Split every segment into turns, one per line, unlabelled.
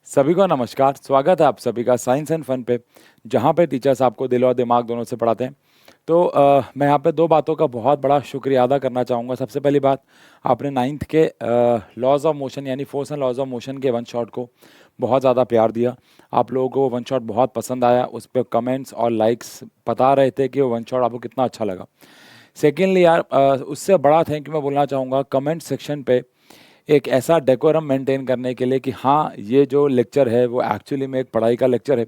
सभी को नमस्कार। स्वागत है आप सभी का साइंस एंड फन पे, जहाँ पे टीचर्स आपको दिल और दिमाग दोनों से पढ़ाते हैं। तो मैं यहाँ पे दो बातों का बहुत बड़ा शुक्रिया अदा करना चाहूँगा। सबसे पहली बात, आपने नाइन्थ के लॉज ऑफ मोशन यानी force and laws of motion के वन शॉट को बहुत ज़्यादा प्यार दिया। आप लोगों को वो वन शॉट बहुत पसंद आया, उस पर कमेंट्स और लाइक्स बता रहे थे कि वो वन शॉट आपको कितना अच्छा लगा। सेकेंडली यार, उससे बड़ा थैंक यू मैं बोलना चाहूँगा कमेंट सेक्शन पे एक ऐसा डेकोरम मेंटेन करने के लिए कि हाँ, ये जो लेक्चर है वो एक्चुअली में एक पढ़ाई का लेक्चर है।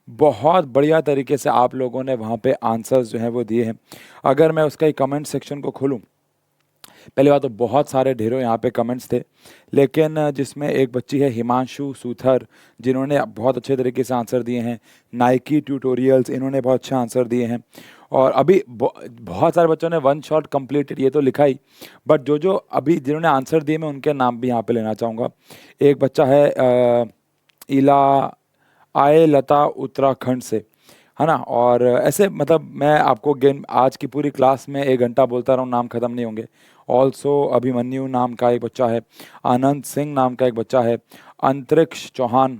बहुत बढ़िया तरीके से आप लोगों ने वहाँ पे आंसर्स जो हैं वो दिए हैं। अगर मैं उसका एक कमेंट सेक्शन को खोलूँ, पहली बात तो बहुत सारे ढेरों यहाँ पे कमेंट्स थे, लेकिन जिसमें एक बच्ची है हिमांशु सूथर, जिन्होंने बहुत अच्छे तरीके से आंसर दिए हैं। नाइकी ट्यूटोरियल्स, इन्होंने बहुत अच्छा आंसर दिए हैं। और अभी बहुत सारे बच्चों ने वन शॉट कंप्लीटेड ये तो लिखा ही, बट जो जो अभी जिन्होंने आंसर दिए मैं उनके नाम भी यहाँ पे लेना चाहूँगा। एक बच्चा है इला आए लता उत्तराखंड से, है ना। और ऐसे मतलब मैं आपको गेम आज की पूरी क्लास में 1 घंटा बोलता रहूँ, नाम खत्म नहीं होंगे। ऑल्सो अभिमन्यु नाम का एक बच्चा है, आनंद सिंह नाम का एक बच्चा है, अंतरिक्ष चौहान,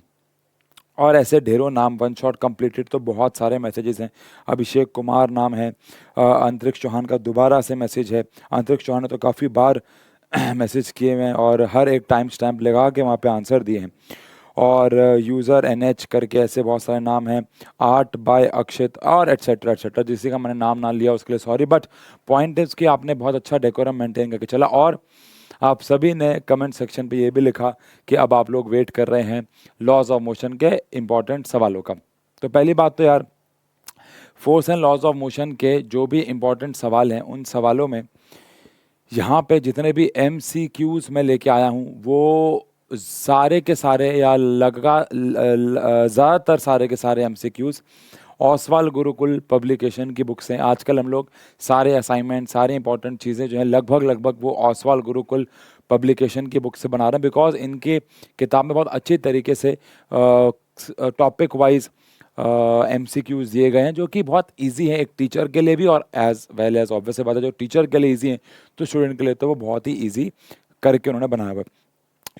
और ऐसे ढेरों नाम। वन शॉट कंप्लीटेड तो बहुत सारे मैसेजेस हैं। अभिषेक कुमार नाम है, अंतरिक्ष चौहान का दोबारा से मैसेज है। अंतरिक्ष चौहान ने तो काफ़ी बार मैसेज किए हुए हैं और हर एक टाइम स्टैम्प लगा के वहाँ पे आंसर दिए हैं। और यूज़र NH करके ऐसे बहुत सारे नाम हैं, आर्ट बाय अक्षित और एट्सेट्रा एट्सेट्रा। जिसी का मैंने नाम ना लिया उसके लिए सॉरी, बट पॉइंट इज कि आपने बहुत अच्छा डेकोरम मेंटेन करके चला। और आप सभी ने कमेंट सेक्शन पे ये भी लिखा कि अब आप लोग वेट कर रहे हैं लॉज ऑफ मोशन के इम्पॉर्टेंट सवालों का। तो पहली बात तो यार, force and laws of motion के जो भी इम्पॉर्टेंट सवाल हैं उन सवालों में यहाँ पे जितने भी MCQs मैं लेके आया हूँ वो सारे के सारे या ज़्यादातर सारे के सारे MCQs ओसवाल गुरुकुल पब्लिकेशन की बुक से। आजकल हम लोग सारे असाइनमेंट, सारी इंपॉर्टेंट चीज़ें जो हैं लगभग लगभग वो ओसवाल गुरुकुल पब्लिकेशन की बुक से बना रहे हैं, बिकॉज इनके किताब में बहुत अच्छी तरीके से टॉपिक वाइज MCQs दिए गए हैं, जो कि बहुत इजी हैं एक टीचर के लिए भी, और एज वेल एज ऑब्वियस बात है जो टीचर के लिए इजी हैं तो स्टूडेंट के लिए तो वो बहुत ही इजी करके उन्होंने बनाया हुआ है।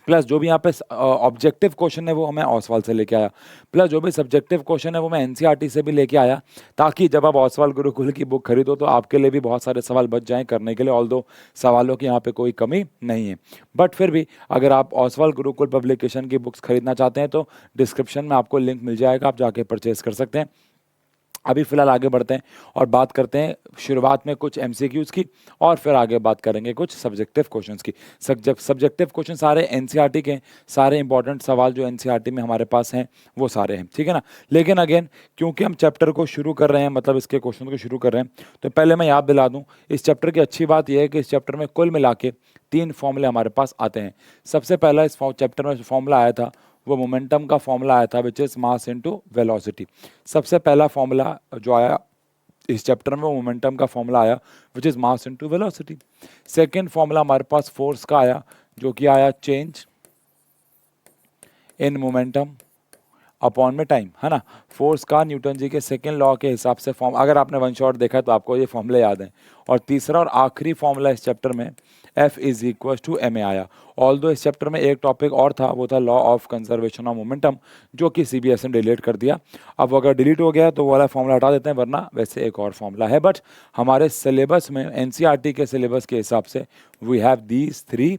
प्लस जो भी यहाँ पे ऑब्जेक्टिव क्वेश्चन है वो मैं ओसवाल से लेके आया, प्लस जो भी सब्जेक्टिव क्वेश्चन है वो मैं NCERT से भी लेके आया, ताकि जब आप ओसवाल गुरुकुल की बुक खरीदो तो आपके लिए भी बहुत सारे सवाल बच जाएं करने के लिए। ऑल्दो सवालों की यहाँ पे कोई कमी नहीं है, बट फिर भी अगर आप ओसवाल गुरुकुल पब्लिकेशन की बुक्स खरीदना चाहते हैं तो डिस्क्रिप्शन में आपको लिंक मिल जाएगा, आप जाके परचेज कर सकते हैं। अभी फिलहाल आगे बढ़ते हैं और बात करते हैं शुरुआत में कुछ MCQs की, और फिर आगे बात करेंगे कुछ सब्जेक्टिव क्वेश्चंस की। सब्जेक्टिव क्वेश्चन सारे NCERT के हैं, सारे इंपॉर्टेंट सवाल जो NCERT में हमारे पास हैं वो सारे हैं, ठीक है ना। लेकिन अगेन क्योंकि हम चैप्टर को शुरू कर रहे हैं, मतलब इसके क्वेश्चन को शुरू कर रहे हैं, तो पहले मैं याद दिला दूँ इस चैप्टर की अच्छी बात यह है कि इस चैप्टर में कुल मिला के 3 फॉर्मूले हमारे पास आते हैं। सबसे पहला इस चैप्टर में फॉर्मूला आया था वो मोमेंटम का फॉर्मूला आया था, which is mass into velocity. सबसे पहला फॉर्मूला जो आया इस चैप्टर में वो मोमेंटम का फॉर्मूला आया which is mass into velocity. Second formula हमारे पास फोर्स का आया, जो कि आया चेंज इन मोमेंटम अपॉन में टाइम, है ना। फोर्स का न्यूटन जी के सेकेंड लॉ के हिसाब से फॉर्म, अगर आपने वन शॉट देखा है तो आपको ये फॉर्मूले याद हैं। और तीसरा और आखिरी फॉर्मूला इस चैप्टर में F is equal to ma आया। ऑल्दो इस चैप्टर में एक टॉपिक और था, वो था law of conservation of momentum, जो कि CBSE ने डिलीट कर दिया। अब अगर डिलीट हो गया तो वो वाला फॉर्मूला हटा देते हैं, वरना वैसे एक और फॉर्मूला है। बट हमारे सिलेबस में NCERT के सिलेबस के हिसाब से वी हैव दीज 3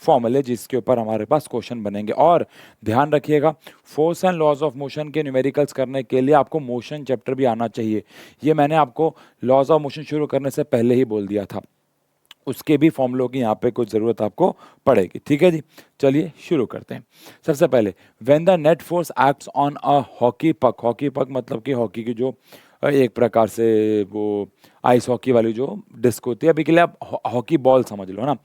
फॉर्मूले जिसके ऊपर हमारे पास क्वेश्चन बनेंगे। और ध्यान रखिएगा, force and laws of motion के न्यूमेरिकल्स करने के लिए आपको मोशन चैप्टर भी आना चाहिए। ये मैंने आपको लॉज ऑफ मोशन शुरू करने से पहले ही बोल दिया था, उसके भी फॉर्मूलों की यहाँ पे कुछ ज़रूरत आपको पड़ेगी, ठीक है जी। चलिए शुरू करते हैं। सबसे पहले, when the net force acts on a hockey पक, हॉकी पक मतलब कि हॉकी की जो एक प्रकार से वो आइस हॉकी वाली जो डिस्क होती है, अभी के लिए आप हॉकी बॉल समझ लो ना।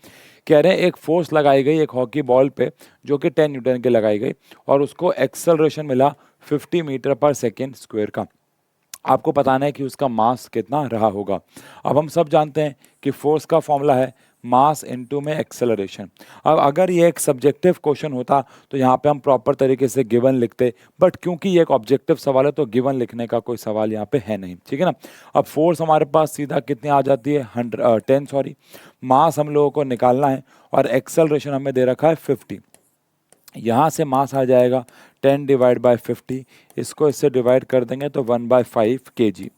कह रहे हैं एक फोर्स लगाई गई एक हॉकी बॉल पे जो कि 10 न्यूटन की लगाई गई, और उसको एक्सेलरेशन मिला 50 मीटर पर सेकेंड स्क्वायर का। आपको बताना है कि उसका मास कितना रहा होगा। अब हम सब जानते हैं कि फोर्स का फॉर्मूला है मास इनटू में एक्सेलरेशन। अब अगर ये एक सब्जेक्टिव क्वेश्चन होता तो यहाँ पे हम प्रॉपर तरीके से गिवन लिखते, बट क्योंकि ये एक ऑब्जेक्टिव सवाल है तो गिवन लिखने का कोई सवाल यहाँ पे है नहीं, ठीक है ना। अब फोर्स हमारे पास सीधा कितनी आ जाती है 10 सॉरी, मास हम लोगों को निकालना है और एक्सेलरेशन हमें दे रखा है 50। यहाँ से मास आ जाएगा 10 डिवाइड बाई 50, इसको इससे डिवाइड कर देंगे तो 1/5 kg।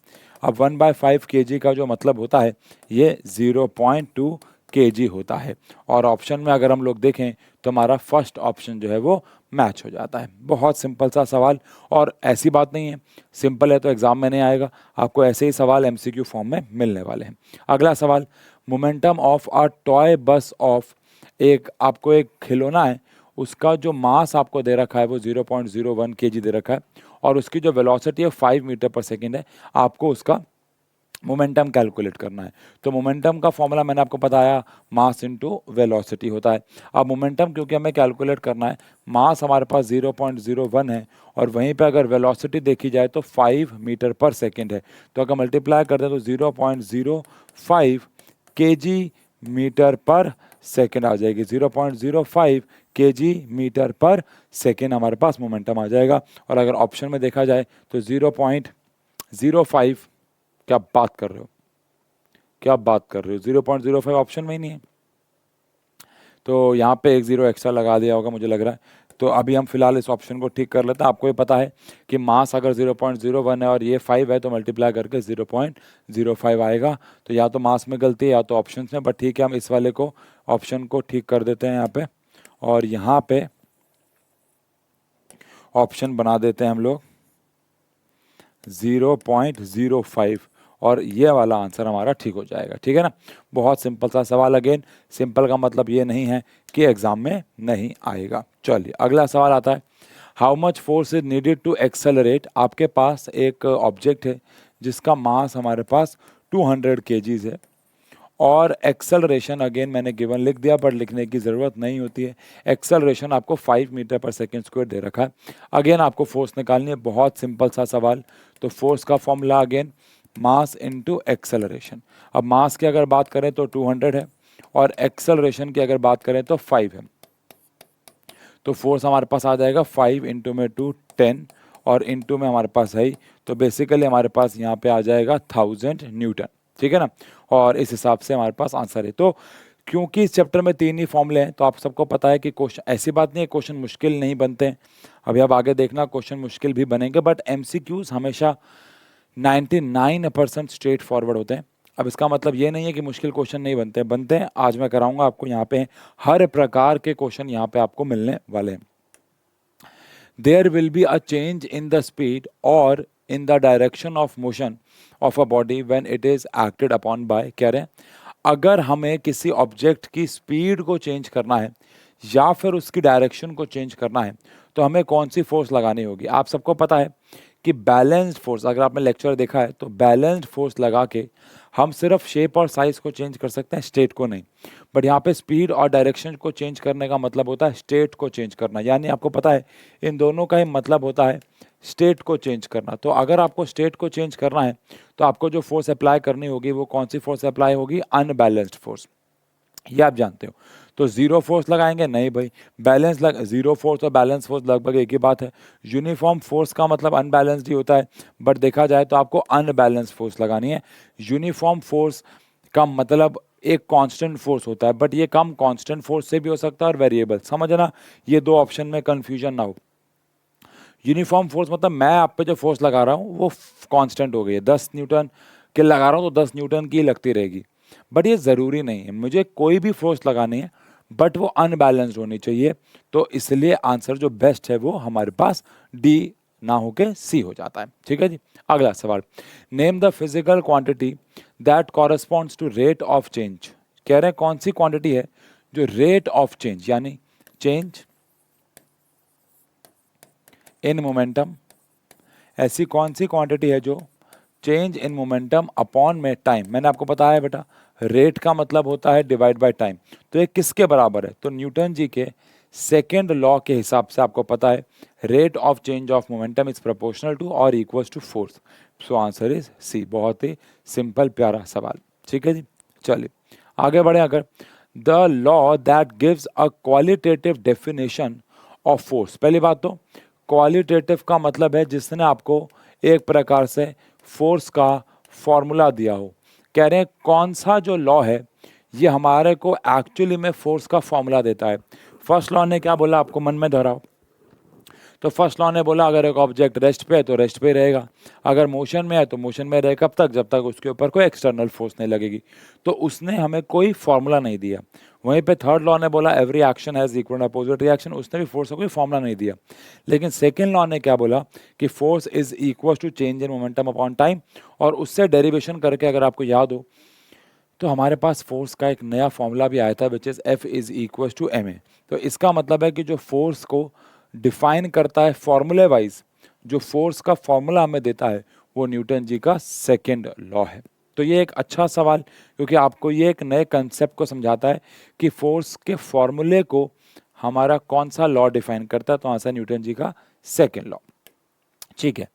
अब 1/5 kg का जो मतलब होता है ये 0.2 kg होता है। और ऑप्शन में अगर हम लोग देखें तो हमारा फर्स्ट ऑप्शन जो है वो मैच हो जाता है। बहुत सिंपल सा सवाल, और ऐसी बात नहीं है सिंपल है तो एग्जाम में नहीं आएगा, आपको ऐसे ही सवाल एमसीक्यू फॉर्म में मिलने वाले हैं। अगला सवाल, मोमेंटम ऑफ अ टॉय बस ऑफ, एक आपको एक खिलौना है, उसका जो मास आपको दे रखा है वो 0.01 kg दे रखा है, और उसकी जो वेलोसिटी है 5 मीटर पर सेकेंड है। आपको उसका मोमेंटम कैलकुलेट करना है। तो मोमेंटम का फॉर्मूला मैंने आपको बताया, मास इनटू वेलोसिटी होता है। अब मोमेंटम क्योंकि हमें कैलकुलेट करना है, मास हमारे पास 0.01 है, और वहीं पे अगर वेलोसिटी देखी जाए तो 5 मीटर पर सेकेंड है। तो अगर मल्टीप्लाई कर दें तो 0.05 kg मीटर पर सेकेंड आ जाएगी। 0.05 kg मीटर पर सेकेंड हमारे पास मोमेंटम आ जाएगा। और अगर ऑप्शन में देखा जाए तो 0.05, क्या बात कर रहे हो, क्या बात कर रहे हो, 0.05 ऑप्शन में ही नहीं है, तो यहाँ पे एक जीरो एक्स्ट्रा लगा दिया होगा मुझे लग रहा है। तो अभी हम फिलहाल इस ऑप्शन को ठीक कर लेते हैं। आपको ये पता है कि मास अगर 0.01 है और ये 5 है तो मल्टीप्लाई करके 0.05 आएगा। तो या तो मास में गलती है या तो ऑप्शन में, बट ठीक है हम इस वाले को ऑप्शन को ठीक कर देते हैं यहाँ पे, और यहाँ पे ऑप्शन बना देते हैं हम लोग 0.05, और ये वाला आंसर हमारा ठीक हो जाएगा। ठीक है ना, बहुत सिंपल सा सवाल। अगेन सिंपल का मतलब ये नहीं है कि एग्जाम में नहीं आएगा। चलिए अगला सवाल आता है, how much force is needed to accelerate. आपके पास एक ऑब्जेक्ट है जिसका मास हमारे पास 200 kg है, और एक्सेलरेशन अगेन मैंने गिवन लिख दिया पर लिखने की ज़रूरत नहीं होती है। एक्सेलरेशन आपको 5 मीटर पर सेकेंड स्क्वायर दे रखा है। अगेन आपको फोर्स निकालनी है, बहुत सिंपल सा सवाल। तो फोर्स का formula again mass into acceleration. अब मास की अगर बात करें तो 200 है, और एक्सेलरेशन की अगर बात करें तो 5 है। तो फोर्स हमारे पास आ जाएगा 5 इंटू में 2 10, और इंटू में हमारे पास है, तो बेसिकली हमारे पास यहाँ पे आ जाएगा 1000 न्यूटन। ठीक है ना, और इस हिसाब से हमारे पास आंसर है। तो क्योंकि इस चैप्टर में 3 ही फॉर्मूले हैं तो आप सबको पता है कि क्वेश्चन, ऐसी बात नहीं है क्वेश्चन मुश्किल नहीं बनते हैं। अभी आप आगे देखना क्वेश्चन मुश्किल भी बनेंगे, बट एमसीक्यूज हमेशा 99% स्ट्रेट फॉरवर्ड होते हैं। अब इसका मतलब ये नहीं है कि मुश्किल क्वेश्चन नहीं बनते, बनते हैं। आज मैं कराऊंगा आपको, यहाँ पे हर प्रकार के क्वेश्चन यहाँ पे आपको मिलने वाले हैं। There will be a change in the speed or in the direction of motion of a body when it is acted upon by, कह रहे हैं अगर हमें किसी ऑब्जेक्ट की स्पीड को चेंज करना है या फिर उसकी डायरेक्शन को चेंज करना है तो हमें कौन सी फोर्स लगानी होगी। आप सबको पता है कि बैलेंस्ड फोर्स, अगर आपने लेक्चर देखा है तो बैलेंस्ड फोर्स लगा के हम सिर्फ शेप और साइज को चेंज कर सकते हैं, स्टेट को नहीं। बट यहाँ पे स्पीड और डायरेक्शन को चेंज करने का मतलब होता है स्टेट को चेंज करना, यानी आपको पता है इन दोनों का ही मतलब होता है स्टेट को चेंज करना। तो अगर आपको स्टेट को चेंज करना है तो आपको जो फोर्स अप्लाई करनी होगी वो कौन सी फोर्स अप्लाई होगी, अनबैलेंस्ड फोर्स, ये आप जानते हो। तो जीरो फोर्स लगाएंगे, नहीं भाई, बैलेंस जीरो फोर्स और बैलेंस फोर्स लगभग एक ही बात है। यूनिफॉर्म फोर्स का मतलब अनबैलेंस्ड ही होता है, बट देखा जाए तो आपको अनबैलेंस फोर्स लगानी है। यूनिफॉर्म फोर्स का मतलब एक कांस्टेंट फोर्स होता है, बट ये कम कांस्टेंट फोर्स से भी हो सकता है और वेरिएबल, समझना, ये दो ऑप्शन में कंफ्यूजन ना हो। यूनिफॉर्म फोर्स मतलब मैं आप पे जो फोर्स लगा रहा हूँ वो कांस्टेंट हो गई है, 10 न्यूटन के लगा रहा हूँ तो 10 न्यूटन की लगती रहेगी, बट ये ज़रूरी नहीं है। मुझे कोई भी फोर्स लगानी है बट वो अनबैलेंस्ड होनी चाहिए। तो इसलिए आंसर जो बेस्ट है वो हमारे पास डी ना होके सी हो जाता है। ठीक है जी, अगला सवाल, name the physical quantity that corresponds to rate of change. कह रहे हैं कौन सी क्वांटिटी है जो रेट ऑफ चेंज यानी चेंज इन मोमेंटम, ऐसी कौन सी क्वांटिटी है जो चेंज इन मोमेंटम अपॉन में टाइम। मैंने आपको बताया बेटा रेट का मतलब होता है डिवाइड बाय टाइम, तो ये किसके बराबर है, तो न्यूटन जी के सेकेंड लॉ के हिसाब से आपको पता है rate of change of momentum is proportional to or equals to force. So answer is C. बहुत ही सिंपल प्यारा सवाल। ठीक है जी, चलिए आगे बढ़े। अगर the law that gives a qualitative definition of force, पहली बात तो क्वालिटेटिव का मतलब है जिसने आपको एक प्रकार से फोर्स का फॉर्मूला दिया हो। कह रहे हैं कौन सा जो लॉ है ये हमारे को एक्चुअली में फोर्स का फॉर्मूला देता है। फर्स्ट लॉ ने क्या बोला आपको मन में दोहराओ। तो फर्स्ट लॉ ने बोला अगर एक ऑब्जेक्ट रेस्ट पे है तो रेस्ट पे रहेगा, अगर मोशन में है तो मोशन में रहेगा, कब तक, जब तक उसके ऊपर कोई एक्सटर्नल फोर्स नहीं लगेगी। तो उसने हमें कोई फॉर्मूला नहीं दिया। वहीं पे थर्ड लॉ ने बोला every action has equal and opposite reaction, उसने भी फोर्स का कोई फॉर्मूला नहीं दिया। लेकिन सेकेंड लॉ ने क्या बोला कि force is equal to change in momentum upon time, और उससे डेरिवेशन करके अगर आपको याद हो तो हमारे पास फोर्स का एक नया फॉर्मूला भी आया था which is F is equal to ma। तो इसका मतलब है कि जो फोर्स को डिफाइन करता है फॉर्मूले वाइज, जो फोर्स का फॉर्मूला हमें देता है वो न्यूटन जी का सेकेंड लॉ है। तो ये एक अच्छा सवाल, क्योंकि आपको ये एक नए कंसेप्ट को समझाता है कि फोर्स के फॉर्मूले को हमारा कौन सा लॉ डिफाइन करता है। तो आंसर न्यूटन जी का सेकेंड लॉ। ठीक है,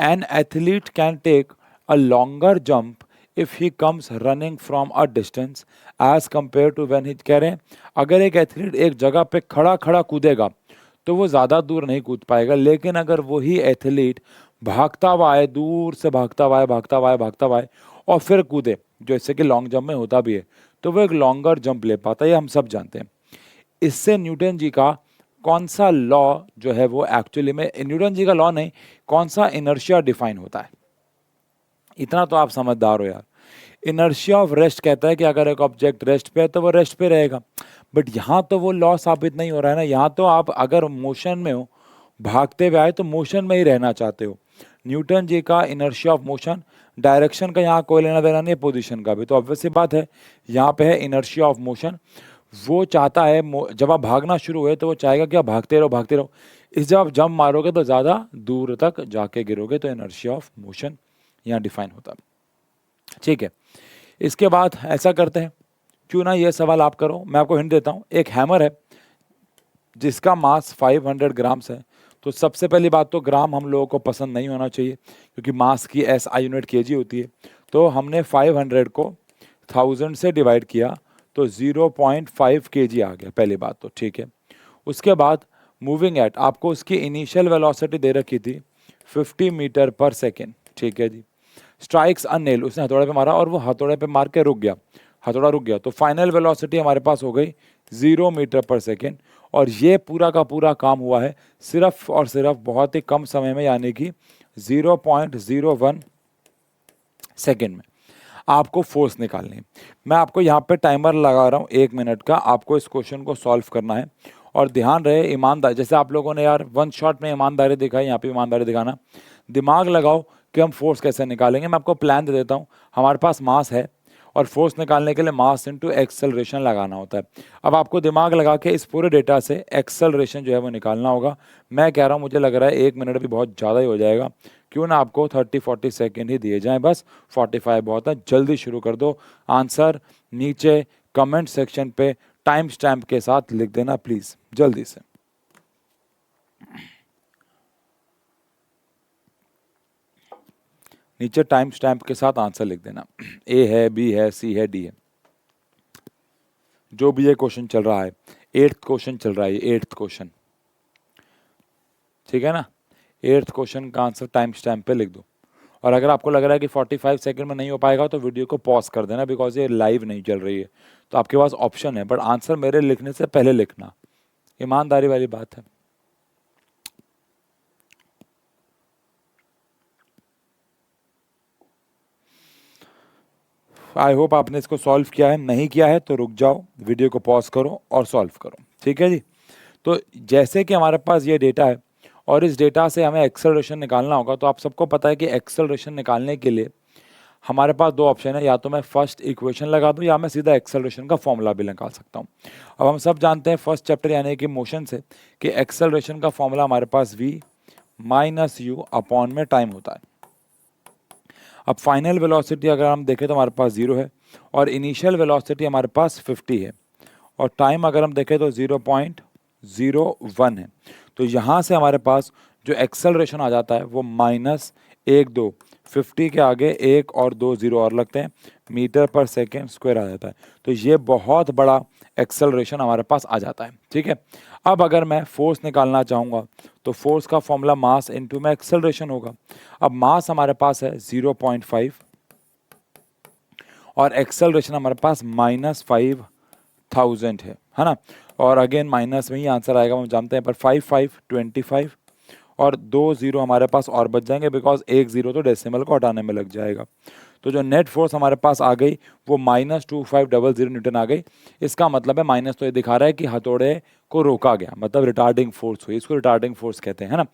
an athlete can take a longer jump if he comes running from a distance as compare to when he, कह रहे हैं अगर एक एथलीट एक जगह पे खड़ा खड़ा कूदेगा तो वो ज़्यादा दूर नहीं कूद पाएगा, लेकिन अगर वही एथलीट भागता हुआ है, दूर से भागता हुआ है, भागता हुआ है, भागता हुआ है और फिर कूदे, जैसे कि लॉन्ग जंप में होता भी है, तो वो एक लॉन्गर जंप ले पाता है, ये हम सब जानते हैं। इससे न्यूटन जी का कौन सा लॉ जो है वो एक्चुअली में, न्यूटन जी का लॉ नहीं, कौन सा इनर्शिया डिफाइन होता है। इतना तो आप समझदार हो यार। इनर्शिया ऑफ रेस्ट कहता है कि अगर एक ऑब्जेक्ट रेस्ट पे है तो वो रेस्ट पे रहेगा, बट यहाँ तो वो लॉ साबित नहीं हो रहा है ना। यहाँ तो आप अगर मोशन में हो, भागते हुए आए तो मोशन में ही रहना चाहते हो। न्यूटन जी का इनर्शिया ऑफ मोशन, डायरेक्शन का यहाँ कोई लेना देना नहीं है, पोजीशन का भी। तो ऑब्वियस सी बात है, यहाँ पे है इनर्शिया ऑफ मोशन। वो चाहता है जब आप भागना शुरू हुए तो वो चाहेगा कि आप भागते रहो भागते रहो, इस जब आप जंप मारोगे तो ज़्यादा दूर तक जाके गिरोगे। तो इनर्शिया ऑफ मोशन यहाँ डिफाइन होता है। ठीक है, इसके बाद ऐसा करते हैं, क्यों ना ये सवाल आप करो, मैं आपको हिंट देता हूँ। एक हैमर है जिसका मास 500 ग्राम्स है। तो सबसे पहली बात तो ग्राम हम लोगों को पसंद नहीं होना चाहिए, क्योंकि मास की SI यूनिट kg होती है। तो हमने 500 को 1000 से डिवाइड किया तो 0.5 kg आ गया, पहली बात तो ठीक है। उसके बाद मूविंग एट, आपको उसकी इनिशियल वेलोसिटी दे रखी थी 50 मीटर पर सेकेंड, ठीक है जी। स्ट्राइक्स अ नेल, उसने हथौड़े पे मारा और वो हथौड़े पे मार के रुक गया, हथौड़ा रुक गया, तो फाइनल वेलोसिटी हमारे पास हो गई 0 मीटर पर सेकेंड। और ये पूरा का पूरा काम हुआ है सिर्फ और सिर्फ बहुत ही कम समय में, यानी कि 0.01 सेकेंड में आपको फोर्स निकालनी है। मैं आपको यहाँ पे टाइमर लगा रहा हूँ 1 मिनट का, आपको इस क्वेश्चन को सॉल्व करना है। और ध्यान रहे ईमानदार, जैसे आप लोगों ने यार वन शॉट में ईमानदारी दिखाई, यहाँ पे ईमानदारी दिखाना, दिमाग लगाओ कि हम फोर्स कैसे निकालेंगे। मैं आपको प्लान दे देता हूँ। हमारे पास मास है और फोर्स निकालने के लिए मास इनटू एक्सेलरेशन लगाना होता है। अब आपको दिमाग लगा के इस पूरे डेटा से एक्सेलरेशन जो है वो निकालना होगा। मैं कह रहा हूँ, मुझे लग रहा है 1 मिनट भी बहुत ज़्यादा ही हो जाएगा, क्यों ना आपको 30-40 सेकेंड ही दिए जाएं, बस 45 बहुत है। जल्दी शुरू कर दो। आंसर नीचे कमेंट सेक्शन पे टाइम स्टैम्प के साथ लिख देना प्लीज़, जल्दी से। नीचे टाइम स्टैम्प के साथ आंसर लिख देना। A है, B है, C है, D है, जो भी ये क्वेश्चन चल रहा है। 8th क्वेश्चन चल रहा है, 8th क्वेश्चन, ठीक है ना। 8th क्वेश्चन का आंसर टाइम स्टैम्प पे लिख दो। और अगर आपको लग रहा है कि 45 सेकंड में नहीं हो पाएगा तो वीडियो को पॉज कर देना, बिकॉज ये लाइव नहीं चल रही है। तो आपके पास ऑप्शन है, बट आंसर मेरे लिखने से पहले लिखना, ईमानदारी वाली बात है। आई होप आपने इसको सॉल्व किया है, नहीं किया है तो रुक जाओ, वीडियो को पॉज करो और सॉल्व करो, ठीक है जी। तो जैसे कि हमारे पास ये डेटा है और इस डेटा से हमें एक्सेलरेशन निकालना होगा, तो आप सबको पता है कि एक्सेलरेशन निकालने के लिए हमारे पास दो ऑप्शन है, या तो मैं फर्स्ट इक्वेशन लगा दूं या मैं सीधा एक्सेलरेशन का फॉर्मूला भी निकाल सकता हूं। अब हम सब जानते हैं फर्स्ट चैप्टर यानी कि मोशन से कि एक्सेलरेशन का फॉर्मूला हमारे पास v माइनस यू अपॉन में टाइम होता है। अब फाइनल वेलोसिटी अगर हम देखें तो हमारे पास 0 है और इनिशियल वेलोसिटी हमारे पास 50 है और टाइम अगर हम देखें तो 0.01 है। तो यहाँ से हमारे पास जो एक्सेलरेशन आ जाता है वो -1.2, 50 के आगे 1 और 2 0 और लगते हैं, मीटर पर सेकेंड स्क्वायर आ जाता है। तो ये बहुत बड़ा एक्सेलरेशन हमारे पास आ जाता है, ठीक है। अब अगर मैं फोर्स निकालना चाहूँगा तो फोर्स का फॉर्मूला मास इनटू में एक्सेलरेशन होगा। अब मास हमारे पास है 0.5 और एक्सेलरेशन हमारे पास -5 1000 है ना। और अगेन माइनस में ही आंसर आएगा, हम जानते हैं, पर 5 5 25 और 2 जीरो हमारे पास और बच जाएंगे, बिकॉज एक जीरो तो डेसिमल को हटाने में लग जाएगा। तो जो नेट फोर्स हमारे पास आ गई वो -2500 न्यूटन आ गई। इसका मतलब है माइनस तो ये दिखा रहा है कि हथौड़े को रोका गया, मतलब रिटार्डिंग फोर्स हुई, इसको रिटार्डिंग फोर्स कहते हैं, है ना।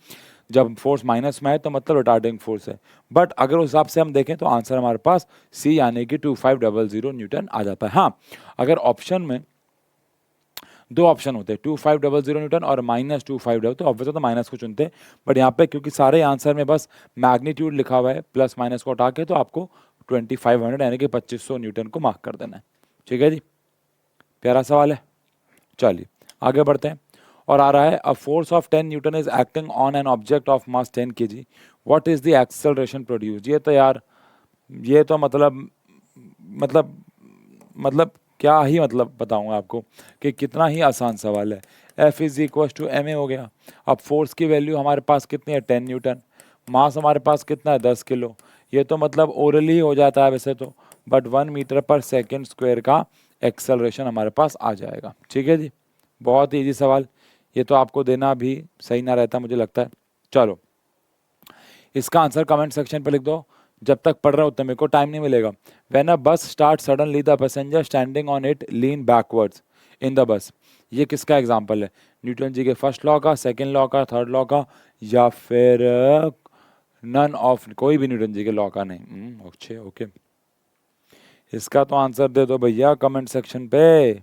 जब फोर्स माइनस में है तो मतलब रिटार्डिंग फोर्स है। बट अगर उस हिसाब से हम देखें तो आंसर हमारे पास सी यानी कि 2500 न्यूटन आ जाता है। हाँ, अगर ऑप्शन में दो ऑप्शन होते हैं, 2500 न्यूटन और -2500, तो ऑब्वियसली तो माइनस को चुनते, बट यहाँ पे क्योंकि सारे आंसर में बस मैग्नीट्यूड लिखा हुआ है प्लस माइनस को हटा के, तो आपको 2500 यानी कि 2500 न्यूटन को मार्क कर देना है। ठीक है जी, प्यारा सवाल है। चलिए आगे बढ़ते हैं। और आ रहा है, a force of 10 Newton is acting on an object of mass 10 kg, what is the acceleration produced. ये तो यार, ये तो मतलब मतलब क्या ही मतलब बताऊंगा आपको कि कितना ही आसान सवाल है। F is equal to m a हो गया। अब फोर्स की वैल्यू हमारे पास कितनी है, 10 न्यूटन, मास हमारे पास कितना है, 10 किलो। ये तो मतलब ओरली हो जाता है वैसे तो, but 1 metre per second square का एक्सेलरेशन हमारे पास आ जाएगा। ठीक है जी, बहुत ईजी सवाल, ये तो आपको देना भी सही ना रहता मुझे लगता है। चलो इसका आंसर कमेंट सेक्शन पे लिख दो, जब तक पढ़ रहा हूँ तब मेरे को टाइम नहीं मिलेगा। व्हेन अ बस start suddenly the passenger standing on it lean backwards in the bus. ये किसका एग्जांपल है, न्यूटन जी के फर्स्ट लॉ का, सेकंड लॉ का, थर्ड लॉ का, या फिर नन ऑफ, कोई भी न्यूटन जी के लॉ का नहीं। अच्छे ओके, इसका तो आंसर दे दो भैया कमेंट सेक्शन पे,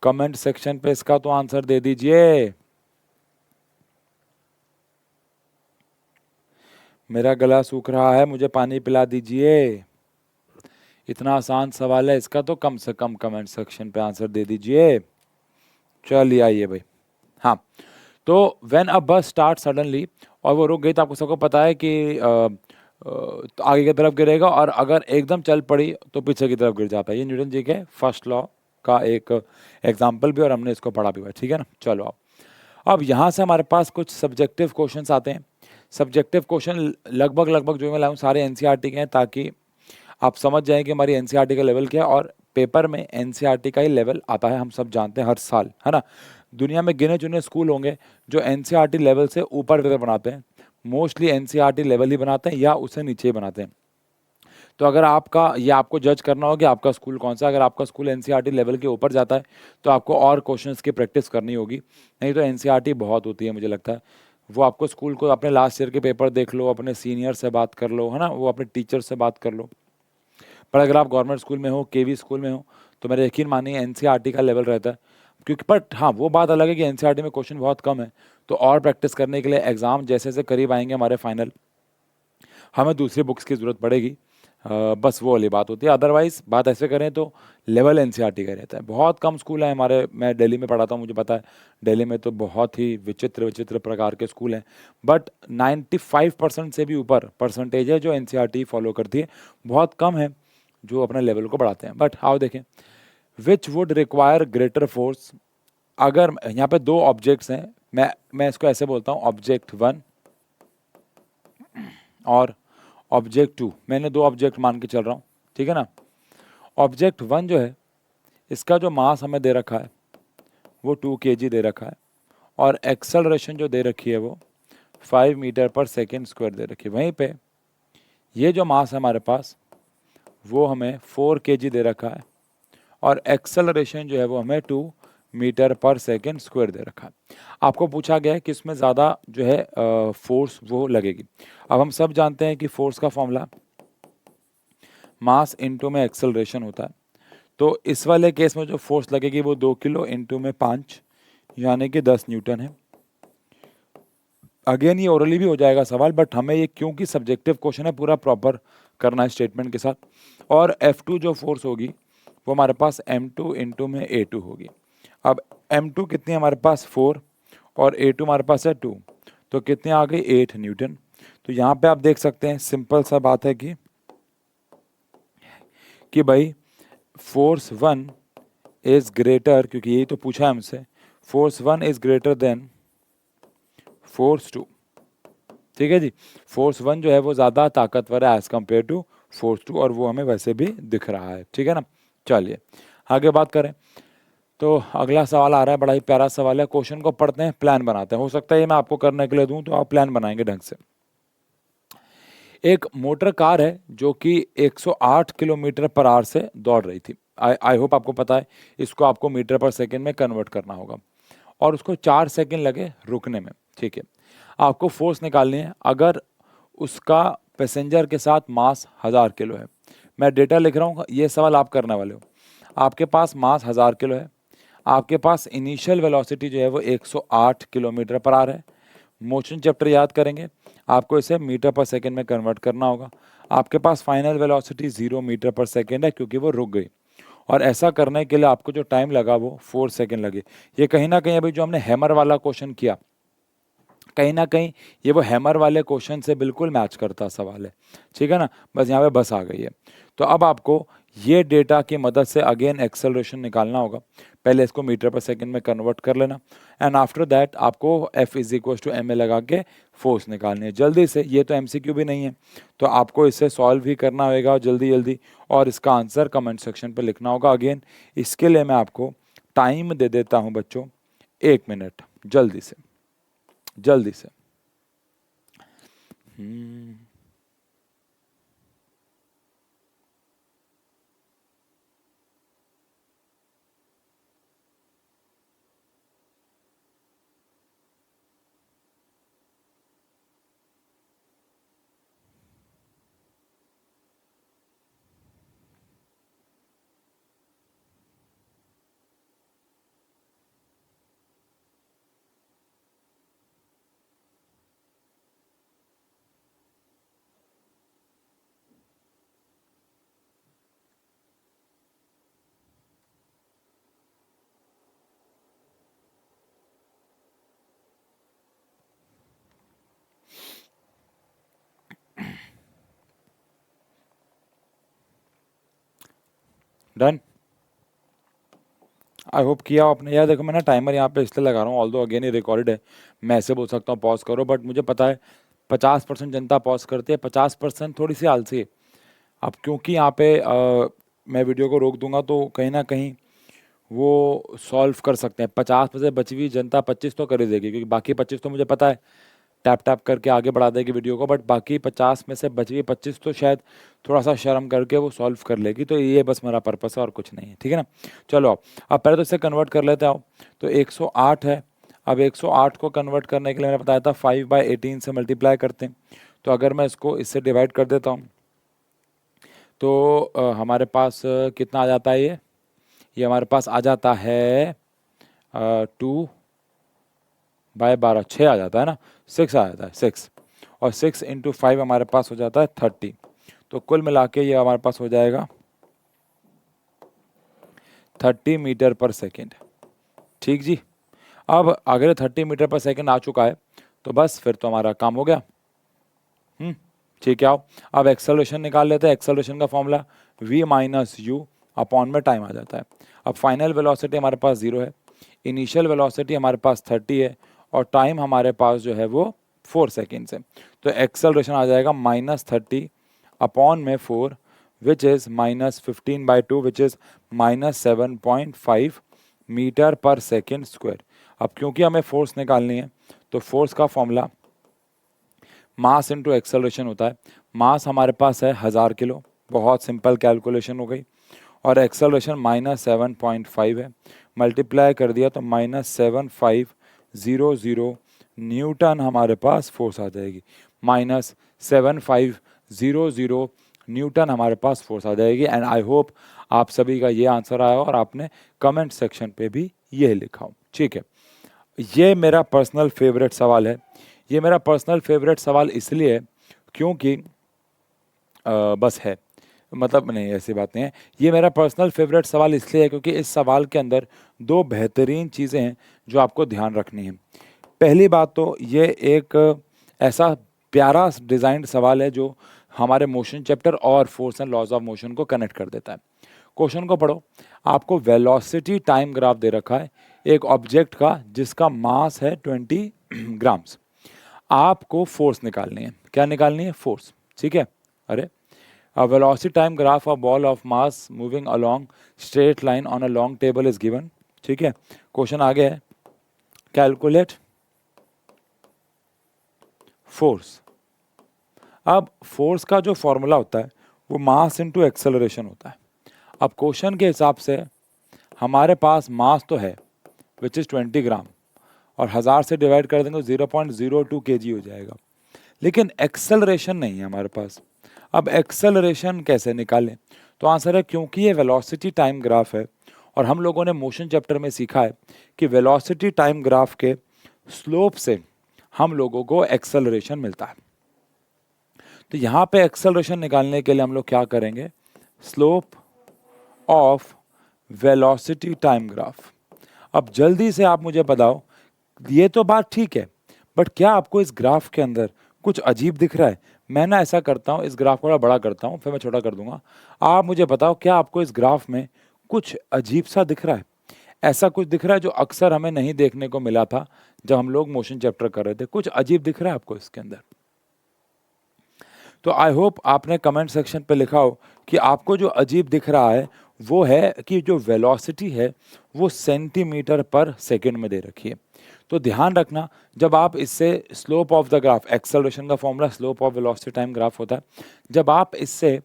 कमेंट सेक्शन पे इसका तो आंसर दे दीजिए। मेरा गला सूख रहा है, मुझे पानी पिला दीजिए। इतना आसान सवाल है, इसका तो कम से कम कमेंट सेक्शन पे आंसर दे दीजिए। चलिए आइए भाई। हाँ, तो व्हेन अ बस स्टार्ट सडनली, और वो रुक गई, तो आपको सबको पता है कि तो आगे की तरफ गिरेगा, और अगर एकदम चल पड़ी तो पीछे की तरफ गिर जाता है। ये न्यूटन जी के फर्स्ट लॉ का एक एग्जाम्पल भी, और हमने इसको पढ़ा भी हुआ है। ठीक है ना। चलो अब यहाँ से हमारे पास कुछ सब्जेक्टिव क्वेश्चंस आते हैं। सब्जेक्टिव क्वेश्चन लगभग जो मैं लाऊं सारे एनसीईआरटी के हैं, ताकि आप समझ जाएं कि हमारी एनसीईआरटी का लेवल क्या है। और पेपर में एनसीईआरटी का ही लेवल आता है, हम सब जानते हैं हर साल, है ना। दुनिया में गिने चुने स्कूल होंगे जो एनसीईआरटी लेवल से ऊपर पेपर बनाते हैं, मोस्टली एनसीईआरटी लेवल ही बनाते हैं या उससे नीचे ही बनाते हैं। तो अगर आपका, ये आपको जज करना होगा कि आपका स्कूल कौन सा, अगर आपका स्कूल एनसीईआरटी लेवल के ऊपर जाता है तो आपको और क्वेश्चंस की प्रैक्टिस करनी होगी, नहीं तो एनसीईआरटी बहुत होती है मुझे लगता है। वो आपको स्कूल को, अपने लास्ट ईयर के पेपर देख लो, अपने सीनियर से बात कर लो, है ना, वो अपने टीचर से बात कर लो। पर अगर आप गवर्नमेंट स्कूल में हो, केवी स्कूल में हो, तो मेरा यकीन मानिए एनसीईआरटी का लेवल रहता है। क्योंकि बट हाँ, वो बात अलग है कि एनसीईआरटी में क्वेश्चन बहुत कम है, तो और प्रैक्टिस करने के लिए एग्जाम जैसे जैसे करीब आएंगे हमारे फाइनल, हमें दूसरी बुक्स की ज़रूरत पड़ेगी। बस वो वाली बात होती है। अदरवाइज बात ऐसे करें तो लेवल एनसीईआरटी का रहता है। बहुत कम स्कूल हैं हमारे, मैं दिल्ली में पढ़ाता हूँ, मुझे पता है दिल्ली में तो बहुत ही विचित्र विचित्र प्रकार के स्कूल हैं, बट 95% से भी ऊपर परसेंटेज है जो एनसीईआरटी फॉलो करती है। बहुत कम है जो अपने लेवल को बढ़ाते हैं। बट आओ देखें, which would require greater force. अगर यहाँ पे दो ऑब्जेक्ट्स हैं, मैं इसको ऐसे बोलता हूँ, ऑब्जेक्ट 1 और ऑब्जेक्ट 2, मैंने दो ऑब्जेक्ट मान के चल रहा हूँ, ठीक है ना। ऑब्जेक्ट 1 जो है, इसका जो मास हमें दे रखा है वो 2 kg दे रखा है, और एक्सेलरेशन जो दे रखी है वो 5 मीटर पर सेकेंड स्क्वायर दे रखी है। वहीं पे ये जो मास है हमारे पास वो हमें 4 kg दे रखा है, और एक्सेलरेशन जो है वो हमें 2 मीटर पर सेकेंड स्क्वायर दे रखा है। आपको पूछा गया है कि इसमें ज़्यादा जो है फोर्स वो लगेगी। अब हम सब जानते हैं कि फोर्स का फॉर्मूला मास इनटू में एक्सेलरेशन होता है। तो इस वाले केस में जो फोर्स लगेगी वो 2 किलो इनटू में 5 यानी कि 10 न्यूटन है। अगेन ये ओरली भी हो जाएगा सवाल, बट हमें ये क्योंकि सब्जेक्टिव क्वेश्चन है पूरा प्रॉपर करना है स्टेटमेंट के साथ। और F2 जो फोर्स होगी वो हमारे पास M2 इंटू में A2 होगी। अब M2 कितनी है हमारे पास 4, और A2 हमारे पास है 2, तो कितनी आ गई 8 न्यूटन। तो यहाँ पे आप देख सकते हैं सिंपल सा बात है कि भाई फोर्स 1 इज ग्रेटर, क्योंकि यही तो पूछा है हमसे, force 1 is greater than force 2। ठीक है जी, फोर्स 1 जो है वो ज़्यादा ताकतवर है एज कम्पेयर टू फोर्स 2, और वो हमें वैसे भी दिख रहा है। ठीक है ना। चलिए आगे बात करें तो अगला सवाल आ रहा है, बड़ा ही प्यारा सवाल है। क्वेश्चन को पढ़ते हैं, प्लान बनाते हैं। हो सकता है ये मैं आपको करने के लिए दूं तो आप प्लान बनाएंगे ढंग से। एक मोटर कार है जो कि 108 किलोमीटर पर आवर से दौड़ रही थी। आई होप आपको पता है, इसको आपको मीटर पर सेकंड में कन्वर्ट करना होगा और उसको 4 सेकंड लगे रुकने में। ठीक है, आपको फोर्स निकालनी है अगर उसका पैसेंजर के साथ मास 1000 किलो है। मैं डेटा लिख रहा हूँ, ये सवाल आप करने वाले हो। आपके पास मास 1000 किलो है, आपके पास इनिशियल वेलोसिटी जो है वो 108 किलोमीटर पर आवर है। मोशन चैप्टर याद करेंगे, आपको इसे मीटर पर सेकंड में कन्वर्ट करना होगा। आपके पास फाइनल वेलोसिटी 0 मीटर पर सेकंड है क्योंकि वो रुक गई, और ऐसा करने के लिए आपको जो टाइम लगा वो 4 सेकंड लगे। ये कहीं ना कहीं अभी जो हमने हैमर वाला क्वेश्चन किया, कहीं ना कहीं ये वो हैमर वाले क्वेश्चन से बिल्कुल मैच करता सवाल है। ठीक है ना, बस यहाँ पे बस आ गई है। तो अब आपको ये डेटा की मदद से अगेन एक्सेलरेशन निकालना होगा। पहले इसको मीटर पर सेकंड में कन्वर्ट कर लेना, एंड आफ्टर दैट आपको F is equal to m a लगा के फोर्स निकालनी है जल्दी से। ये तो MCQ भी नहीं है, तो आपको इसे सॉल्व भी करना होगा जल्दी जल्दी, और इसका आंसर कमेंट सेक्शन पर लिखना होगा। अगेन इसके लिए मैं आपको टाइम दे देता हूँ बच्चों, 1 मिनट, जल्दी से जल्दी से। डन, आई होप किया आपने। यार देखो, मैं ना टाइमर यहाँ पे इसलिए लगा रहा हूँ, ऑल्दो अगेन ये रिकॉर्डेड है, मैं ऐसे बोल सकता हूँ पॉज करो, बट मुझे पता है 50% जनता पॉज करती है, 50% थोड़ी सी आलसी है। अब क्योंकि यहाँ पे मैं वीडियो को रोक दूंगा तो कहीं ना कहीं वो सॉल्व कर सकते हैं। 50 में से बची हुई जनता 25 तो कर ही देगी, क्योंकि बाकी 25 तो मुझे पता है टैप टैप करके आगे बढ़ा देगी वीडियो को, बट बाकी 50 में से बची हुई 25 तो शायद थोड़ा सा शर्म करके वो सॉल्व कर लेगी। तो ये बस मेरा पर्पस है और कुछ नहीं है, ठीक है ना। चलो अब पहले तो इसे कन्वर्ट कर लेते आओ। तो 108 है, अब 108 को कन्वर्ट करने के लिए मैंने बताया था 5/18 से मल्टीप्लाई करते हैं। तो अगर मैं इसको इससे डिवाइड कर देता हूँ तो हमारे पास कितना आ जाता है, ये हमारे पास आ जाता है 2/12, 6 आ जाता है ना, 6 आ जाता है, 6, और 6 × 5 हमारे पास हो जाता है 30। तो कुल मिला के ये हमारे पास हो जाएगा 30 मीटर पर सेकेंड। ठीक जी, अब अगर 30 मीटर पर सेकेंड आ चुका है तो बस फिर तो हमारा काम हो गया। ठीक है, आओ अब एक्सेलरेशन निकाल लेते हैं। एक्सेलरेशन का फॉर्मूला v - u में टाइम आ जाता है। अब फाइनल वेलोसिटी हमारे पास 0 है, इनिशियल वेलोसिटी हमारे पास 30 है, और टाइम हमारे पास जो है वो 4 सेकेंड्स है। तो एक्सेलरेशन आ जाएगा -30 में 4, which is -15/2, which is -7.5 metre per second square. अब क्योंकि हमें फोर्स निकालनी है तो फोर्स का फॉर्मूला मास इंटू एक्सेलरेशन होता है। मास हमारे पास है 1000 किलो, बहुत सिंपल कैलकुलेशन हो गई, और एक्सेलरेशन -7.5 है, मल्टीप्लाई कर दिया तो -7500 न्यूटन हमारे पास फोर्स आ जाएगी। -7500 न्यूटन हमारे पास फोर्स आ जाएगी। एंड आई होप आप सभी का ये आंसर आया और आपने कमेंट सेक्शन पे भी ये लिखा हो। ठीक है, ये मेरा पर्सनल फेवरेट सवाल है। ये मेरा पर्सनल फेवरेट सवाल इसलिए क्योंकि बस है, मतलब नहीं, ऐसी बात नहीं है। ये मेरा पर्सनल फेवरेट सवाल इसलिए है क्योंकि इस सवाल के अंदर 2 बेहतरीन चीज़ें हैं जो आपको ध्यान रखनी है। पहली बात तो ये एक ऐसा प्यारा डिज़ाइंड सवाल है जो हमारे मोशन चैप्टर और force and laws of motion को कनेक्ट कर देता है। क्वेश्चन को पढ़ो, आपको वेलोसिटी टाइम ग्राफ दे रखा है एक ऑब्जेक्ट का जिसका मास है 20 ग्राम्स। आपको फोर्स निकालनी है। क्या निकालनी है? फोर्स। ठीक है, अरे A velocity time graph of ball of mass moving along straight line on a long table is given. ठीक है, क्वेश्चन आगे है, कैलकुलेट फोर्स। अब फोर्स का जो फॉर्मूला होता है वो मास इनटू एक्सेलरेशन होता है। अब क्वेश्चन के हिसाब से हमारे पास मास तो है विच इज़ 20 ग्राम, और 1000 से डिवाइड कर देंगे तो 0.02 kg हो जाएगा, लेकिन एक्सेलरेशन नहीं है हमारे पास। अब एक्सेलरेशन कैसे निकालें? तो आंसर है, क्योंकि ये वेलोसिटी टाइम ग्राफ है और हम लोगों ने मोशन चैप्टर में सीखा है कि वेलोसिटी टाइम ग्राफ के स्लोप से हम लोगों को एक्सेलरेशन मिलता है। तो यहाँ पे एक्सेलरेशन निकालने के लिए हम लोग क्या करेंगे? Slope of velocity time graph. अब जल्दी से आप मुझे बताओ, ये तो बात ठीक है, बट क्या आपको इस ग्राफ के अंदर कुछ अजीब दिख रहा है? मैं ना ऐसा करता हूँ, इस ग्राफ को थोड़ा बड़ा करता हूँ, फिर मैं छोटा कर दूंगा। आप मुझे बताओ, क्या आपको इस ग्राफ में कुछ अजीब सा दिख रहा है? ऐसा कुछ दिख रहा है जो अक्सर हमें नहीं देखने को मिला था जब हम लोग मोशन चैप्टर कर रहे थे? कुछ अजीब दिख रहा है आपको इसके अंदर? तो आई होप आपने कमेंट सेक्शन पे लिखा हो कि आपको जो अजीब दिख रहा है वो है कि जो वेलोसिटी है वो सेंटीमीटर पर सेकंड में दे रखी है। तो ध्यान रखना, जब आप इससे slope of the graph, acceleration का formula slope of velocity time graph होता है, जब आप इससे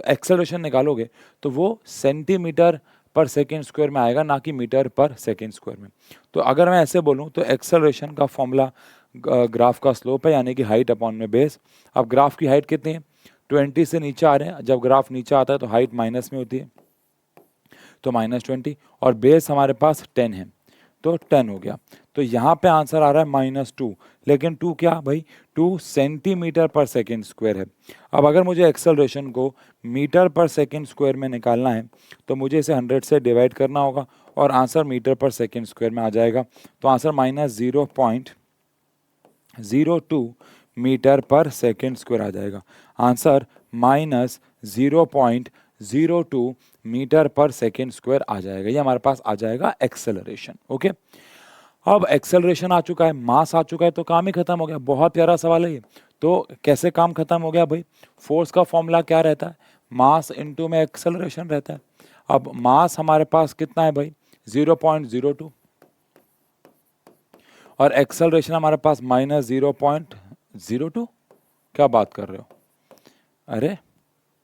एक्सेलरेशन निकालोगे तो वो सेंटीमीटर पर सेकेंड स्क्वायर में आएगा, ना कि मीटर पर सेकेंड स्क्वायर में। तो अगर मैं ऐसे बोलूँ तो एक्सेलरेशन का फॉर्मूला ग्राफ का स्लोप है, यानी कि हाइट अपॉन में बेस। अब ग्राफ की हाइट कितनी है? 20 से नीचे आ रहे हैं, जब ग्राफ नीचे आता है तो हाइट माइनस में होती है, तो -20, और बेस हमारे पास 10 है, तो 10 हो गया। तो यहाँ पे आंसर आ रहा है -2, लेकिन 2 क्या भाई? 2 सेंटीमीटर पर सेकेंड स्क्वायर है। अब अगर मुझे एक्सेलरेशन को मीटर पर सेकेंड स्क्वायर में निकालना है तो मुझे इसे 100 से डिवाइड करना होगा और answer metre per second square में आ जाएगा। तो answer -0.02 metre per second square आ जाएगा। Answer -0.02 metre per second square आ जाएगा। ये हमारे पास आ जाएगा एक्सेलरेशन। ओके, अब एक्सेलरेशन आ चुका है, मास आ चुका है, तो काम ही खत्म हो गया। बहुत प्यारा सवाल है ये। तो कैसे काम खत्म हो गया भाई? फोर्स का फॉर्मूला क्या रहता है? मास इनटू में एक्सेलरेशन रहता है। अब मास हमारे पास कितना है भाई? 0.02, और एक्सेलरेशन हमारे पास -0.02। क्या बात कर रहे हो? अरे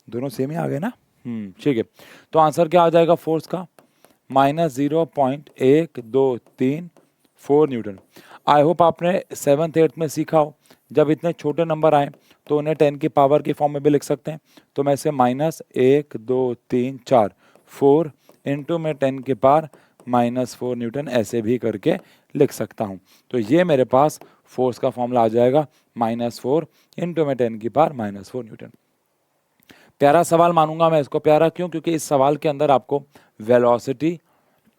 दोनों सेम ही आ गए ना? ठीक है। तो आंसर क्या आ जाएगा फोर्स का? -0.123 न्यूटन। आई होप आपने 7th 8th में सीखा हो, जब इतने छोटे नंबर आए तो उन्हें 10 की पावर की फॉर्म में भी लिख सकते हैं। तो मैं इसे -1 2 3 4 इंटू में 10 की पावर -4 न्यूटन ऐसे भी करके लिख सकता हूँ। तो ये मेरे पास फोर्स का फॉर्मूला आ जाएगा, -4 इंटू में 10 की पावर -4 न्यूटन। प्यारा सवाल मानूंगा मैं इसको। प्यारा क्यों? क्योंकि इस सवाल के अंदर आपको वेलोसिटी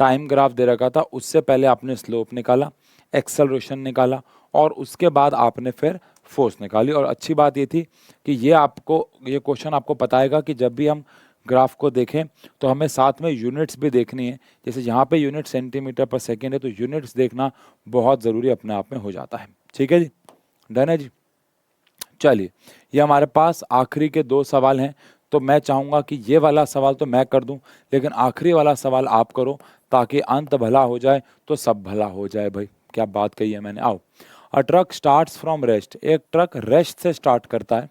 टाइम ग्राफ दे रखा था, उससे पहले आपने स्लोप निकाला, एक्सेलरेशन निकाला, और उसके बाद आपने फिर फोर्स निकाली। और अच्छी बात ये थी कि ये क्वेश्चन आपको बताएगा कि जब भी हम ग्राफ को देखें तो हमें साथ में यूनिट्स भी देखनी है। जैसे यहाँ पे यूनिट सेंटीमीटर पर सेकेंड है, तो यूनिट्स देखना बहुत ज़रूरी अपने आप में हो जाता है। ठीक है जी, डन है जी। चलिए, ये हमारे पास आखिरी के 2 सवाल हैं। तो मैं चाहूँगा कि ये वाला सवाल तो मैं कर दूं, लेकिन आखिरी वाला सवाल आप करो, ताकि अंत भला हो जाए तो सब भला हो जाए। भाई क्या बात कही है मैंने। आओ, अ ट्रक स्टार्ट्स फ्रॉम रेस्ट। एक ट्रक रेस्ट से स्टार्ट करता है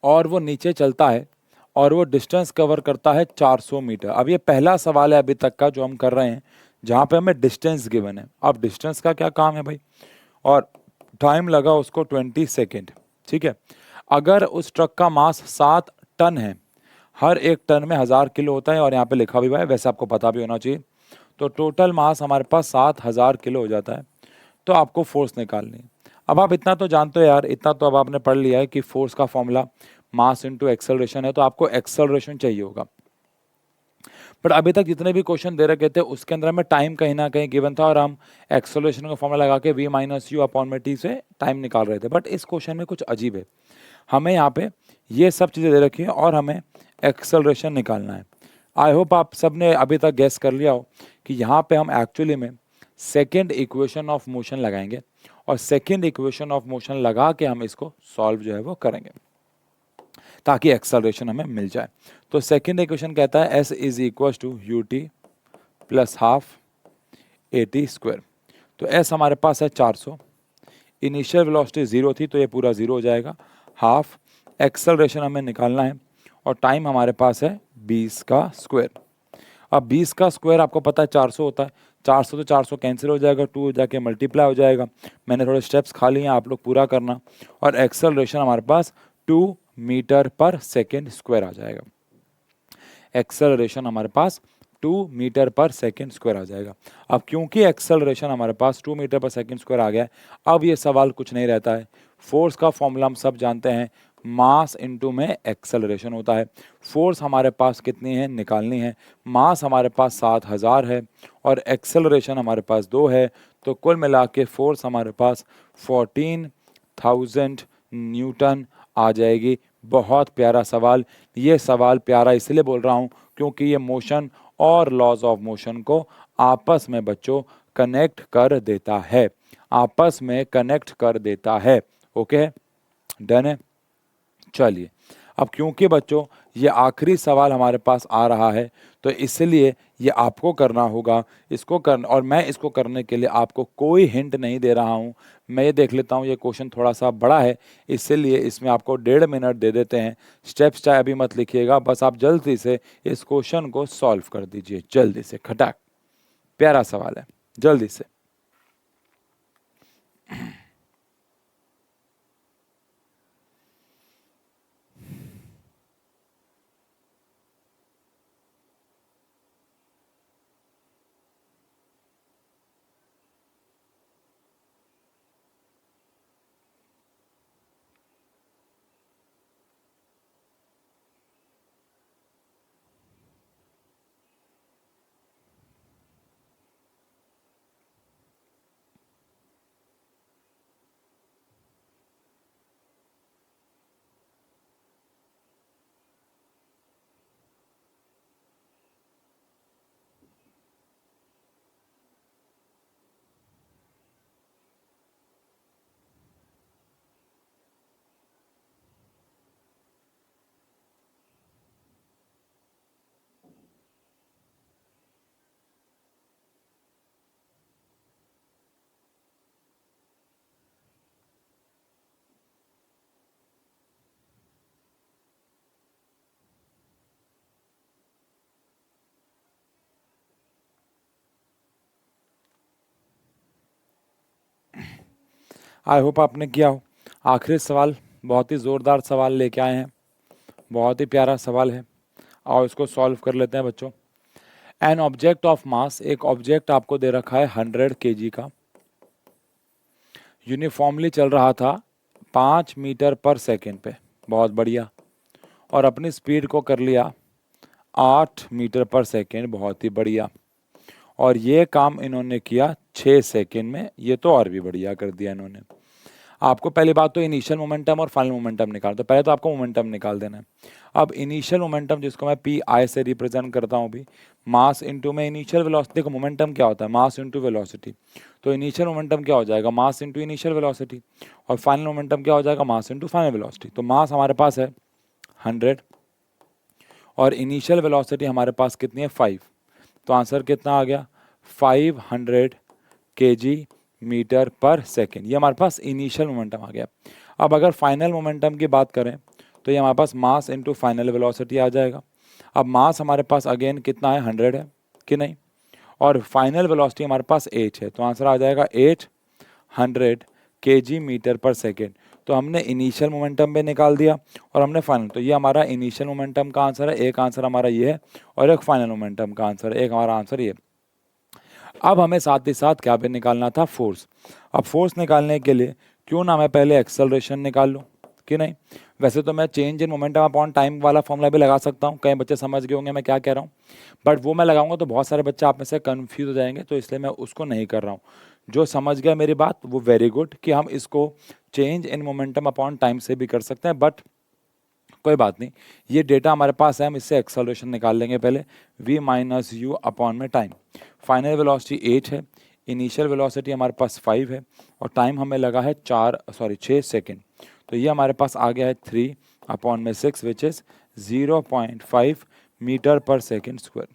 और वो नीचे चलता है और वो डिस्टेंस कवर करता है 400 मीटर। अब ये पहला सवाल है अभी तक का जो हम कर रहे हैं, जहाँ पे हमें डिस्टेंस गिवन है। अब डिस्टेंस का क्या काम है भाई? और टाइम लगा उसको 20 सेकेंड। ठीक है, अगर उस ट्रक का मास 7 टन है, हर एक टन में 1000 किलो होता है, और यहाँ पे लिखा भी हुआ है, वैसे आपको पता भी होना चाहिए। तो टोटल मास हमारे पास 7000 किलो हो जाता है। तो आपको फोर्स निकालनी है। अब आप इतना तो जानते हो यार, इतना तो अब आपने पढ़ लिया है कि फोर्स का फॉर्मूला मास इंटू एक्सेलरेशन है, तो आपको एक्सेलरेशन चाहिए होगा। बट अभी तक जितने भी क्वेश्चन दे रखे थे उसके अंदर हमें टाइम कहीं ना कहीं गिवन था, और हम एक्सेलरेशन का फॉर्मूला लगा के v - u अपॉन में t से टाइम निकाल रहे थे। बट इस क्वेश्चन में कुछ अजीब है, हमें यहाँ पे ये सब चीज़ें दे रखी हैं और हमें एक्सेलरेशन निकालना है। आई होप आप सब ने अभी तक गेस कर लिया हो कि यहाँ पे हम एक्चुअली में सेकेंड इक्वेशन ऑफ मोशन लगाएंगे, और सेकेंड इक्वेशन ऑफ मोशन लगा के हम इसको सॉल्व जो है वो करेंगे ताकि एक्सेलरेशन हमें मिल जाए। तो सेकेंड इक्वेशन कहता है s is equal to u t plus half a t square. तो s हमारे पास है 400, इनिशियल वेलोसिटी 0 थी तो ये पूरा 0 हो जाएगा, हाफ एक्सेलरेशन हमें निकालना है और टाइम हमारे पास है 20 का स्क्वायर। अब 20 का स्क्वायर आपको पता है 400 होता है, 400 तो 400 कैंसिल हो जाएगा, 2 जाके मल्टीप्लाई हो जाएगा। मैंने थोड़े स्टेप्स खा लिए हैं, आप लोग पूरा करना। और एक्सेलरेशन हमारे पास 2 मीटर पर सेकेंड स्क्वायर आ जाएगा। एक्सेलरेशन हमारे पास 2 मीटर पर सेकेंड स्क्वायर आ जाएगा। अब क्योंकि एक्सेलरेशन हमारे पास 2 मीटर पर सेकेंड स्क्वायर आ गया है, अब ये सवाल कुछ नहीं रहता है। फोर्स का फॉर्मूला हम सब जानते हैं, मास इनटू में एक्सेलरेशन होता है। फोर्स हमारे पास कितनी है निकालनी है, मास हमारे पास 7000 है और एक्सेलरेशन हमारे पास 2 है, तो कुल मिला के फोर्स हमारे पास 14,000 न्यूटन आ जाएगी। बहुत प्यारा सवाल। ये सवाल प्यारा इसलिए बोल रहा हूँ क्योंकि ये मोशन और लॉज ऑफ मोशन को आपस में बच्चों कनेक्ट कर देता है, आपस में कनेक्ट कर देता है। ओके, डन है। चलिए, अब क्योंकि बच्चों ये आखिरी सवाल हमारे पास आ रहा है तो इसलिए ये आपको करना होगा। इसको करना, और मैं इसको करने के लिए आपको कोई हिंट नहीं दे रहा हूँ। मैं ये देख लेता हूँ ये क्वेश्चन थोड़ा सा बड़ा है, इसलिए इसमें आपको 1.5 मिनट दे देते हैं। स्टेप्स चाहे अभी मत लिखिएगा, बस आप जल्दी से इस क्वेश्चन को सॉल्व कर दीजिए, जल्दी से खटाक। प्यारा सवाल है, जल्दी से। आई होप आपने किया हो। आखिरी सवाल बहुत ही ज़ोरदार सवाल लेके आए हैं, बहुत ही प्यारा सवाल है और इसको सॉल्व कर लेते हैं बच्चों। एन ऑब्जेक्ट ऑफ मास, एक ऑब्जेक्ट आपको दे रखा है 100 kg का, यूनिफॉर्मली चल रहा था 5 मीटर पर सेकेंड पे, बहुत बढ़िया, और अपनी स्पीड को कर लिया 8 मीटर पर सेकेंड, बहुत ही बढ़िया। और ये काम इन्होंने किया 6 सेकेंड में, ये तो और भी बढ़िया कर दिया इन्होंने। आपको पहली बात तो इनिशियल मोमेंटम और फाइनल मोमेंटम निकाल, तो पहले तो आपको मोमेंटम निकाल देना है। अब इनिशियल मोमेंटम जिसको मैं पी आई से रिप्रेजेंट करता हूँ भी, मास इनटू में इनिशियल वेलोसिटी। देखो मोमेंटम क्या होता है, मास इनटू वेलोसिटी। तो इनिशियल मोमेंटम क्या हो जाएगा, मास इनटू इनिशियल वेलोसिटी, और फाइनल मोमेंटम क्या हो जाएगा, मास इनटू फाइनल वेलोसिटी। तो मास हमारे पास है 100 और इनिशियल वेलोसिटी हमारे पास कितनी है 5, तो आंसर कितना आ गया 500 kg मीटर पर सेकेंड। ये हमारे पास इनिशियल मोमेंटम आ गया। अब अगर फाइनल मोमेंटम की बात करें तो ये हमारे पास मास इनटू फाइनल वेलोसिटी आ जाएगा। अब मास हमारे पास अगेन कितना है 100 है कि नहीं, और फाइनल वेलोसिटी हमारे पास 8 है, तो आंसर आ जाएगा 800 kg मीटर पर सेकेंड। तो हमने इनिशियल मोमेंटम भी निकाल दिया और हमने फाइनल, तो ये हमारा इनिशियल मोमेंटम का आंसर है, एक आंसर हमारा ये है, और एक फाइनल मोमेंटम का आंसर है, एक हमारा आंसर ये। अब हमें साथ ही साथ क्या भी निकालना था, फोर्स। अब फोर्स निकालने के लिए क्यों ना मैं पहले एक्सेलरेशन निकाल लूँ कि नहीं। वैसे तो मैं change in momentum upon time वाला फॉर्मूला भी लगा सकता हूँ, कई बच्चे समझ गए होंगे मैं क्या कह रहा हूँ, बट वो मैं लगाऊंगा तो बहुत सारे बच्चे आप में से कन्फ्यूज हो जाएंगे, तो इसलिए मैं उसको नहीं कर रहा हूँ। जो समझ गया मेरी बात वो वेरी गुड, कि हम इसको change in momentum upon time से भी कर सकते हैं, बट कोई बात नहीं, ये डेटा हमारे पास है, हम इससे एक्सेलरेशन निकाल लेंगे पहले, v माइनस यू अपॉन में टाइम। फाइनल वेलोसिटी 8 है, इनिशियल वेलोसिटी हमारे पास 5 है और टाइम हमें लगा है 6 सेकेंड। तो ये हमारे पास आ गया है 3/6 which is 0.5 metre per second square.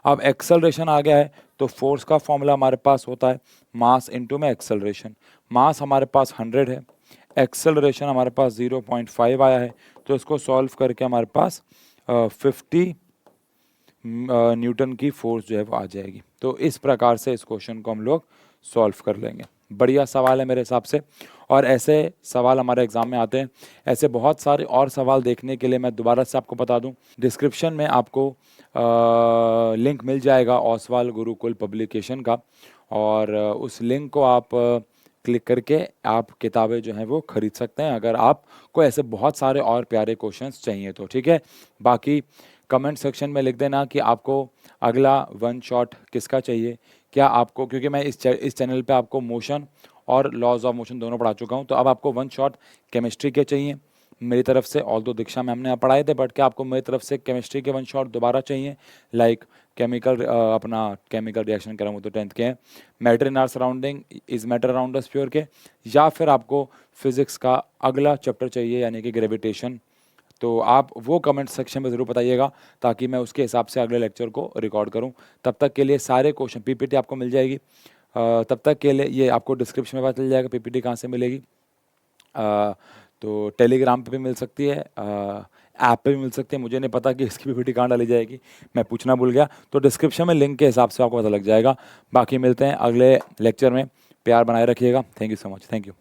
अब एक्सेलरेशन आ गया है तो फोर्स का फॉर्मूला हमारे पास होता है मास इनटू में एक्सेलरेशन। मास हमारे पास 100 है, एक्सेलरेशन हमारे पास 0.5 आया है, तो इसको सॉल्व करके हमारे पास 50 न्यूटन की फोर्स जो है वो आ जाएगी। तो इस प्रकार से इस क्वेश्चन को हम लोग सॉल्व कर लेंगे। बढ़िया सवाल है मेरे हिसाब से, और ऐसे सवाल हमारे एग्जाम में आते हैं। ऐसे बहुत सारे और सवाल देखने के लिए मैं दोबारा से आपको बता दूं, डिस्क्रिप्शन में आपको लिंक मिल जाएगा ओसवाल गुरुकुल पब्लिकेशन का, और उस लिंक को आप क्लिक करके आप किताबें जो हैं वो खरीद सकते हैं, अगर आपको ऐसे बहुत सारे और प्यारे क्वेश्चंस चाहिए तो। ठीक है, बाकी कमेंट सेक्शन में लिख देना कि आपको अगला वन शॉट किसका चाहिए, क्या आपको, क्योंकि मैं इस चैनल पे आपको मोशन और लॉज ऑफ मोशन दोनों पढ़ा चुका हूँ, तो अब आपको वन शॉट केमिस्ट्री के चाहिए मेरी तरफ से। ऑल दो दीक्षा मैम ने पढ़ाए थे, बट क्या आपको मेरी तरफ से केमिस्ट्री के वन शॉट दोबारा चाहिए, लाइक अपना केमिकल रिएक्शन कह रहा हूँ तो 10th के हैं, matter in are surrounding, is matter around us pure के, या फिर आपको फिजिक्स का अगला चैप्टर चाहिए यानी कि ग्रेविटेशन, तो आप वो कमेंट सेक्शन में ज़रूर बताइएगा ताकि मैं उसके हिसाब से अगले लेक्चर को रिकॉर्ड करूं। तब तक के लिए सारे क्वेश्चन पीपीटी आपको मिल जाएगी। तब तक के लिए ये आपको डिस्क्रिप्शन में पता चल जाएगा पीपीटी कहाँ से मिलेगी। तो टेलीग्राम पे भी मिल सकती है, ऐप पे भी मिल सकती है, मुझे नहीं पता कि इसकी पीपीटी कहाँ डाली जाएगी, मैं पूछना भूल गया। तो डिस्क्रिप्शन में लिंक के हिसाब से आपको पता लग जाएगा। बाकी मिलते हैं अगले लेक्चर में, प्यार बनाए रखिएगा। Thank you so much, thank you.